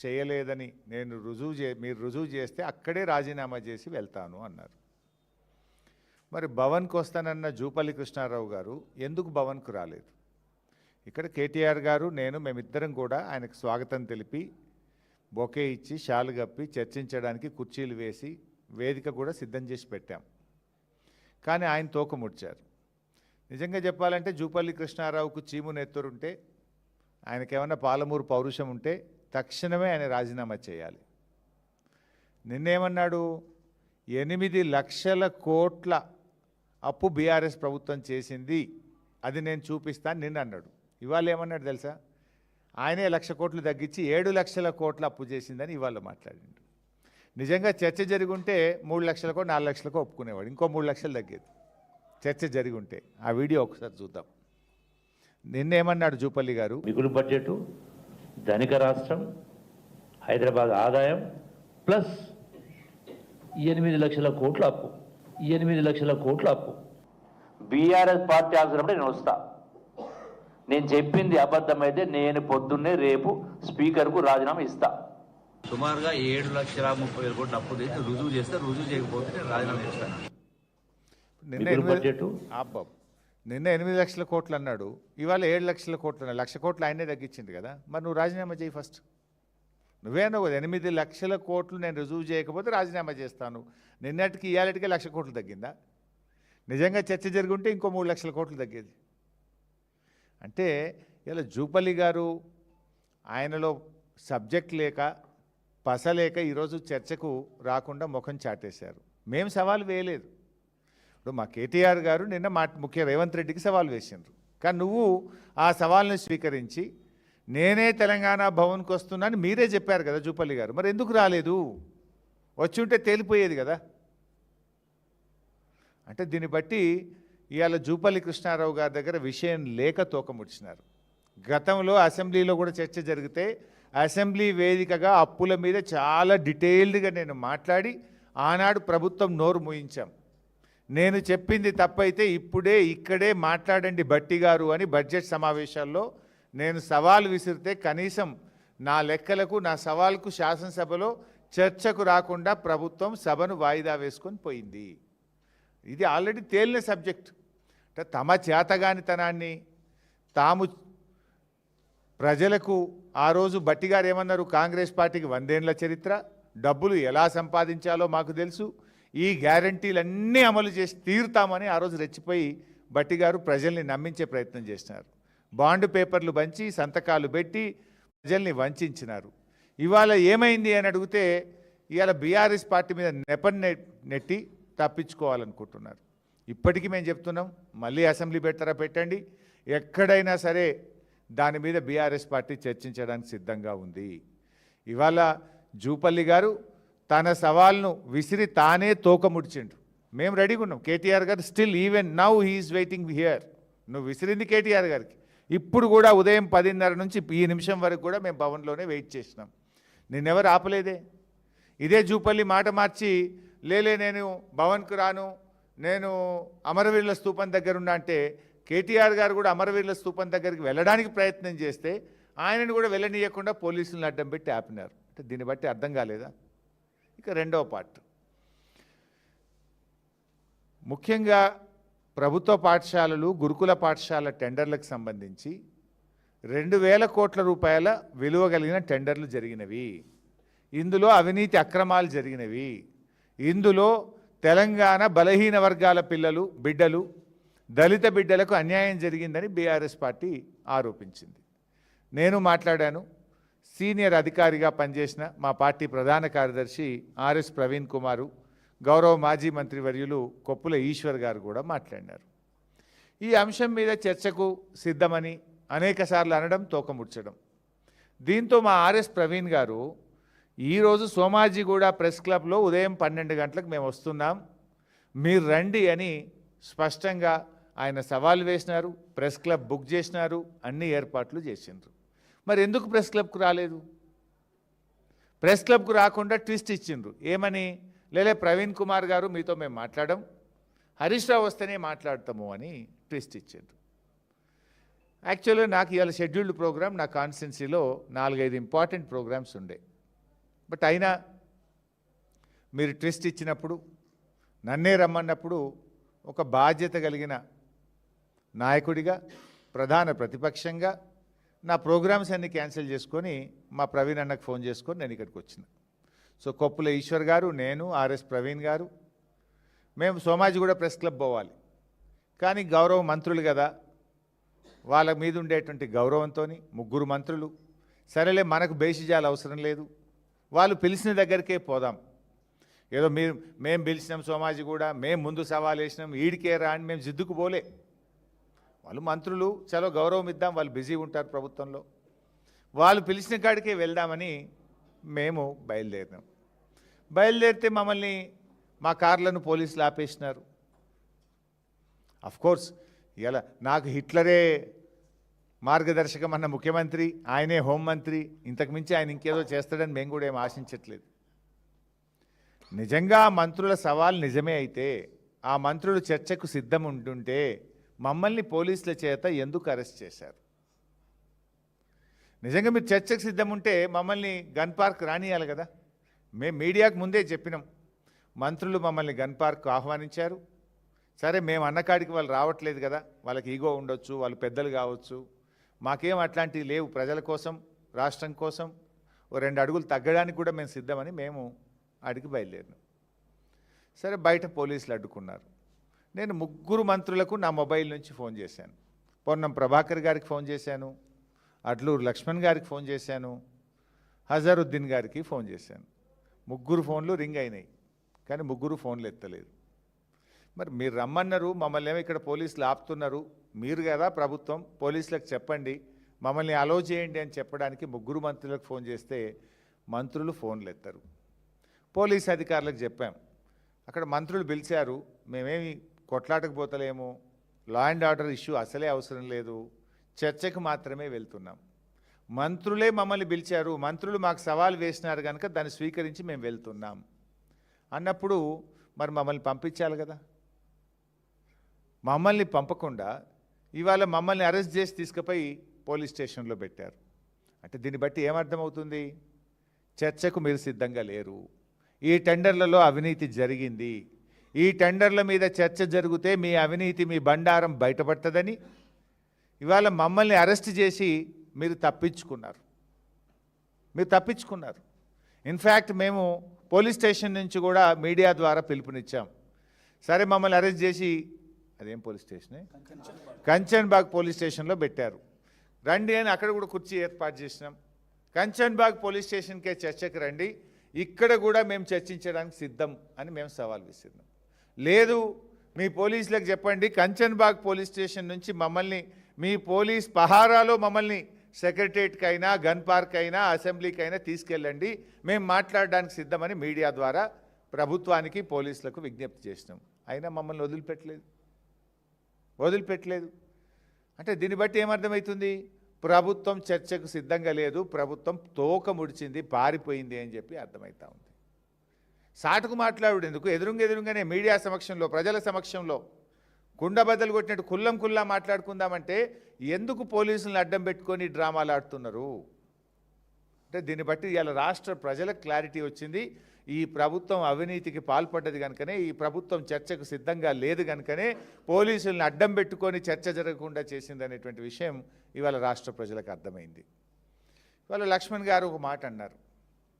చేయలేదని మీరు రుజువు చేస్తే అక్కడే రాజీనామా చేసి వెళ్తాను అన్నారు. మరి భవన్కు వస్తానన్న జూపల్లి కృష్ణారావు గారు ఎందుకు భవన్కు రాలేదు? ఇక్కడ కేటీఆర్ గారు మేమిద్దరం కూడా ఆయనకు స్వాగతం తెలిపి బొకే ఇచ్చి షాలు కప్పి చర్చించడానికి కుర్చీలు వేసి వేదిక కూడా సిద్ధం చేసి పెట్టాం. కానీ ఆయన తోకముడ్చారు. నిజంగా చెప్పాలంటే జూపల్లి కృష్ణారావుకు చీము నెత్తురుంటే, ఆయనకేమన్నా పాలమూరు పౌరుషం ఉంటే తక్షణమే ఆయన రాజీనామా చేయాలి. నిన్నేమన్నాడు? 8 లక్షల కోట్ల అప్పు బీఆర్ఎస్ ప్రభుత్వం చేసింది, అది నేను చూపిస్తాను నిన్న అన్నాడు. ఇవాళ ఏమన్నాడు తెలుసా? ఆయనే 1 లక్ష కోట్లు తగ్గించి 7 లక్షల కోట్ల అప్పు చేసిందని ఇవాళ మాట్లాడిండు. నిజంగా చర్చ జరుగుంటే 3 లక్షలకో 4 లక్షలకో ఒప్పుకునేవాడు, ఇంకో 3 లక్షలు తగ్గేది చర్చ జరుగుంటే. ఆ వీడియో ఒకసారి చూద్దాం. నిన్నేమన్నాడు జూపల్లి గారు? మిగులు బడ్జెట్, ధనిక రాష్ట్రం, హైదరాబాద్ ఆదాయం ప్లస్ 8 లక్షల కోట్ల అప్పు. 8 లక్షల కోట్ల అప్పు బీఆర్ఎస్ పార్టీ అవసరమే నేను వస్తా. నేను చెప్పింది అబద్ధమైతే నేను పొద్దున్నే రేపు స్పీకర్కు రాజీనామా ఇస్తా. సుమారుగా 7,30,000 కోట్ల అప్పు తెచ్చి రుజువు చేస్తే, రుజువు చేయకపోతే నేను రాజీనామా చేస్తాను. నిన్న 8 లక్షల కోట్లు అన్నాడు, ఇవాళ 7 లక్షల కోట్లు అన్నాడు. 1 లక్ష కోట్లు ఆయనే తగ్గించింది కదా. మరి నువ్వు రాజీనామా చేయి ఫస్ట్. నువ్వే అన్నావు 8 లక్షల కోట్లు నేను రుజువు చేయకపోతే రాజీనామా చేస్తాను. నిన్నటికి ఇవాళటికి 1 లక్ష కోట్లు తగ్గిందా? నిజంగా చర్చ జరుగుంటే ఇంకో 3 లక్షల కోట్లు తగ్గేది. అంటే ఇలా జూపల్లి గారు ఆయనలో సబ్జెక్ట్ లేక పసలేక ఈరోజు చర్చకు రాకుండా ముఖం చాటేశారు. మేము సవాల్ వేయలేదు. ఇప్పుడు మా కేటీఆర్ గారు నిన్న ముఖ్య రేవంత్ రెడ్డికి సవాల్ వేసిండ్రు. కానీ నువ్వు ఆ సవాల్ని స్వీకరించి నేనే తెలంగాణ భవన్కి వస్తున్నాను మీరే చెప్పారు కదా జూపల్లి గారు. మరి ఎందుకు రాలేదు? వచ్చి ఉంటే తేలిపోయేది కదా. అంటే దీన్ని బట్టి ఇవాళ జూపల్లి కృష్ణారావు గారి దగ్గర విషయం లేక తోకముడిచినారు. గతంలో అసెంబ్లీలో కూడా చర్చ జరిగితే అసెంబ్లీ వేదికగా అప్పుల మీద చాలా డీటెయిల్డ్గా నేను మాట్లాడి ఆనాడు ప్రభుత్వం నోరు మూయించాం. నేను చెప్పింది తప్పైతే ఇక్కడే మాట్లాడండి భట్టి గారు అని బడ్జెట్ సమావేశాల్లో నేను సవాల్ విసిరితే కనీసం నా లెక్కలకు నా సవాల్కు శాసనసభలో చర్చకు రాకుండా ప్రభుత్వం సభను వాయిదా వేసుకొని పోయింది. ఇది ఆల్రెడీ తేలిన సబ్జెక్ట్. అంటే తమ చేతగానితనాన్ని తాము ప్రజలకు ఆ రోజు భట్టి గారు ఏమన్నారు? కాంగ్రెస్ పార్టీకి 100 ఏళ్ల చరిత్ర, డబ్బులు ఎలా సంపాదించాలో మాకు తెలుసు, ఈ గ్యారంటీలన్నీ అమలు చేసి తీరుతామని ఆ రోజు రెచ్చిపోయి భట్టి గారు ప్రజల్ని నమ్మించే ప్రయత్నం చేసినారు. బాండ్ పేపర్లు పంచి సంతకాలు పెట్టి ప్రజల్ని వంచినారు. ఇవాళ ఏమైంది అని అడిగితే ఇవాళ బీఆర్ఎస్ పార్టీ మీద నెపని నెట్టి తప్పించుకోవాలనుకుంటున్నారు. ఇప్పటికీ మేము చెప్తున్నాం, మళ్ళీ అసెంబ్లీ పెడతారా పెట్టండి, ఎక్కడైనా సరే దాని మీద బీఆర్ఎస్ పార్టీ చర్చించడానికి సిద్ధంగా ఉంది. ఇవాళ జూపల్లి గారు తన సవాల్ను విసిరి తానే తోకముడిచిండు. మేము రెడీగా ఉన్నాం. KTR garu still even now he is waiting here. నువ్వు విసిరింది కేటీఆర్ గారికి. ఇప్పుడు కూడా ఉదయం 10:30 నుంచి ఈ నిమిషం వరకు కూడా మేము భవన్లోనే వెయిట్ చేసినాం. నిన్నెవరు ఆపలేదే. ఇదే జూపల్లి మాట మార్చి లేలే నేను భవన్కు రాను, నేను అమరవీరుల స్తూపం దగ్గర ఉన్నా అంటే కేటీఆర్ గారు కూడా అమరవీరుల స్తూపం దగ్గరికి వెళ్ళడానికి ప్రయత్నం చేస్తే ఆయనను కూడా వెళ్ళనీయకుండా పోలీసులను అడ్డం పెట్టి ఆపినారు. అంటే దీన్ని బట్టి అర్థం కాలేదా? ఇక రెండవ పార్ట్, ముఖ్యంగా ప్రభుత్వ పాఠశాలలు గురుకుల పాఠశాల టెండర్లకు సంబంధించి 2,000 కోట్ల రూపాయల విలువ కలిగిన టెండర్లు జరిగినవి. ఇందులో అవినీతి అక్రమాలు జరిగినవి. ఇందులో తెలంగాణ బలహీన వర్గాల బిడ్డలు దళిత బిడ్డలకు అన్యాయం జరిగిందని బీఆర్ఎస్ పార్టీ ఆరోపించింది. నేను మాట్లాడాను. సీనియర్ అధికారిగా పనిచేసిన మా పార్టీ ప్రధాన కార్యదర్శి ఆర్ఎస్ ప్రవీణ్ కుమారు, గౌరవ మాజీ మంత్రివర్యులు కొప్పుల ఈశ్వర్ గారు కూడా మాట్లాడినారు. ఈ అంశం మీద చర్చకు సిద్ధమని అనేకసార్లు అనడం, తోకముడ్చడం. దీంతో మా ఆర్ఎస్ ప్రవీణ్ గారు ఈరోజు సోమాజిగూడ ప్రెస్ క్లబ్లో ఉదయం 12 గంటలకు మేము వస్తున్నాం, మీరు రండి అని స్పష్టంగా ఆయన సవాల్ వేసినారు. ప్రెస్ క్లబ్ బుక్ చేసినారు, అన్ని ఏర్పాట్లు చేసిండ్రు. మరి ఎందుకు ప్రెస్ క్లబ్కు రాలేదు? ప్రెస్ క్లబ్కు రాకుండా ట్విస్ట్ ఇచ్చిండ్రు. ఏమని? లేలే ప్రవీణ్ కుమార్ గారు మీతో మేము మాట్లాడడం, హరీష్ రావు వస్తేనే మాట్లాడతాము అని ట్విస్ట్ ఇచ్చిండ్రు. యాక్చువల్గా నాకు ఇవాళ షెడ్యూల్డ్ ప్రోగ్రామ్ నా కాన్స్టిట్యున్సీలో 4-5 ఇంపార్టెంట్ ప్రోగ్రామ్స్ ఉండే. బట్ అయినా మీరు ట్విస్ట్ ఇచ్చినప్పుడు నన్నే రమ్మన్నప్పుడు ఒక బాధ్యత కలిగిన నాయకుడిగా ప్రధాన ప్రతిపక్షంగా నా ప్రోగ్రామ్స్ అన్ని క్యాన్సిల్ చేసుకొని మా ప్రవీణ్ అన్నకు ఫోన్ చేసుకొని నేను ఇక్కడికి వచ్చిన. సో కొప్పుల ఈశ్వర్ గారు, నేను, ఆర్ఎస్ ప్రవీణ్ గారు, మేము సోమాజిగూడ ప్రెస్ క్లబ్ పోవాలి. కానీ గౌరవ మంత్రులు కదా, వాళ్ళ మీద ఉండేటువంటి గౌరవంతో ముగ్గురు మంత్రులు, సరేలే మనకు బేసిజాలు అవసరం లేదు, వాళ్ళు పిలిచిన దగ్గరికే పోదాం, ఏదో మేము పిలిచినాం సోమాజిగూడ, మేము ముందు సవాల్ వేసినాం, ఈడికే రా అని మేము జిద్దుకు పోలే. వాళ్ళు మంత్రులు, చలో గౌరవం ఇద్దాం, వాళ్ళు బిజీ ఉంటారు ప్రభుత్వంలో, వాళ్ళు పిలిచిన కాడికే వెళ్దామని మేము బయలుదేరినాం. బయలుదేరితే మమ్మల్ని మా కార్లను పోలీసులు ఆపేసినారు. అఫ్కోర్స్ ఇలా నాకు హిట్లరే మార్గదర్శకం అన్న ముఖ్యమంత్రి, ఆయనే హోంమంత్రి, ఇంతకుమించి ఆయన ఇంకేదో చేస్తాడని మేము కూడా ఏం ఆశించట్లేదు. నిజంగా మంత్రుల సవాల్ నిజమే అయితే, ఆ మంత్రులు చర్చకు సిద్ధం ఉంటుంటే మమ్మల్ని పోలీసుల చేత ఎందుకు అరెస్ట్ చేశారు? నిజంగా మీరు చర్చకు సిద్ధం ఉంటే మమ్మల్ని గన్ పార్క్ రానియాలి కదా. మేము మీడియాకు ముందే చెప్పినాం, మంత్రులు మమ్మల్ని గన్ పార్క్ ఆహ్వానించారు. సరే, మేము అన్నకాడికి వాళ్ళు రావట్లేదు కదా, వాళ్ళకి ఈగో ఉండొచ్చు, వాళ్ళు పెద్దలు కావచ్చు, మాకేం అట్లాంటివి లేవు, ప్రజల కోసం రాష్ట్రం కోసం ఓ 2 అడుగులు తగ్గడానికి కూడా మేము సిద్ధమని మేము అడిగి బయలుదేరినాం. సరే, బయట పోలీసులు అడ్డుకున్నారు. నేను ముగ్గురు మంత్రులకు నా మొబైల్ నుంచి ఫోన్ చేశాను. పొన్నం ప్రభాకర్ గారికి ఫోన్ చేశాను, అడ్లూరు లక్ష్మణ్ గారికి ఫోన్ చేశాను, హజారుద్దీన్ గారికి ఫోన్ చేశాను. ముగ్గురు ఫోన్లు రింగ్ అయినాయి, కానీ ముగ్గురు ఫోన్లు ఎత్తలేదు. మరి మీరు రమ్మన్నారు, మమ్మల్ని ఏమో ఇక్కడ పోలీసులు ఆపుతున్నారు, మీరు కదా ప్రభుత్వం, పోలీసులకు చెప్పండి, మమ్మల్ని అలో చేయండి అని చెప్పడానికి ముగ్గురు మంత్రులకు ఫోన్ చేస్తే మంత్రులు ఫోన్లు ఎత్తారు. పోలీస్ అధికారులకు చెప్పాం, అక్కడ మంత్రులు పిలిచారు, మేమేమి కొట్లాటకు పోతలేము, లా అండ్ ఆర్డర్ ఇష్యూ అసలే అవసరం లేదు, చర్చకు మాత్రమే వెళ్తున్నాం. మంత్రులే మమ్మల్ని పిలిచారు, మంత్రులు మాకు సవాల్ వేసినారు కనుక దాన్ని స్వీకరించి మేము వెళ్తున్నాం అన్నప్పుడు మరి మమ్మల్ని పంపించాలి కదా. మమ్మల్ని పంపకుండా ఇవాళ మమ్మల్ని అరెస్ట్ చేసి తీసుకుపోయి పోలీస్ స్టేషన్లో పెట్టారు. అంటే దీన్ని బట్టి ఏమర్థమవుతుంది? చర్చకు మీరు సిద్ధంగా లేరు. ఈ టెండర్లలో అవినీతి జరిగింది, ఈ టెండర్ల మీద చర్చ జరిగితే మీ అవినీతి, మీ బండారం బయటపడుతుందని ఇవాళ మమ్మల్ని అరెస్ట్ చేసి మీరు తప్పించుకున్నారు. ఇన్ఫ్యాక్ట్ మేము పోలీస్ స్టేషన్ నుంచి కూడా మీడియా ద్వారా పిలుపునిచ్చాం. సరే, మమ్మల్ని అరెస్ట్ చేసి అదేం పోలీస్ స్టేషనే, కంచన్బాగ్ పోలీస్ స్టేషన్లో పెట్టారు. రండి అని అక్కడ కూడా కుర్చీ ఏర్పాటు చేసినాం. కంచన్బాగ్ పోలీస్ స్టేషన్కే చర్చకు రండి, ఇక్కడ కూడా మేము చర్చించడానికి సిద్ధం అని మేము సవాల్ విసిరినాం. లేదు, మీ పోలీసులకు చెప్పండి, కంచన్బాగ్ పోలీస్ స్టేషన్ నుంచి మమ్మల్ని మీ పోలీస్ పహారాలో మమ్మల్ని సెక్రటరియట్కైనా, గన్ పార్క్ అయినా, అసెంబ్లీకైనా తీసుకెళ్ళండి, మేము మాట్లాడడానికి సిద్ధమని మీడియా ద్వారా ప్రభుత్వానికి, పోలీసులకు విజ్ఞప్తి చేసినాం. అయినా మమ్మల్ని వదిలిపెట్టలేదు. అంటే దీన్ని బట్టి ఏమర్థమవుతుంది? ప్రభుత్వం చర్చకు సిద్ధంగా లేదు, ప్రభుత్వం తోక ముడిచింది, పారిపోయింది అని చెప్పి అర్థమవుతా ఉంది. సాటుకు మాట్లాడేందుకు ఎదురుగానే మీడియా సమక్షంలో, ప్రజల సమక్షంలో కుండబద్దలు కొట్టినట్టు కుల్లా మాట్లాడుకుందామంటే ఎందుకు పోలీసులను అడ్డం పెట్టుకొని డ్రామాలు ఆడుతున్నారు? అంటే దీన్ని బట్టి ఇవాళ రాష్ట్ర ప్రజలకు క్లారిటీ వచ్చింది. ఈ ప్రభుత్వం అవినీతికి పాల్పడ్డది కనుకనే, ఈ ప్రభుత్వం చర్చకు సిద్ధంగా లేదు కనుకనే పోలీసులను అడ్డం పెట్టుకొని చర్చ జరగకుండా చేసింది అనేటువంటి విషయం ఇవాళ రాష్ట్ర ప్రజలకు అర్థమైంది. ఇవాళ లక్ష్మణ్ గారు ఒక మాట అన్నారు,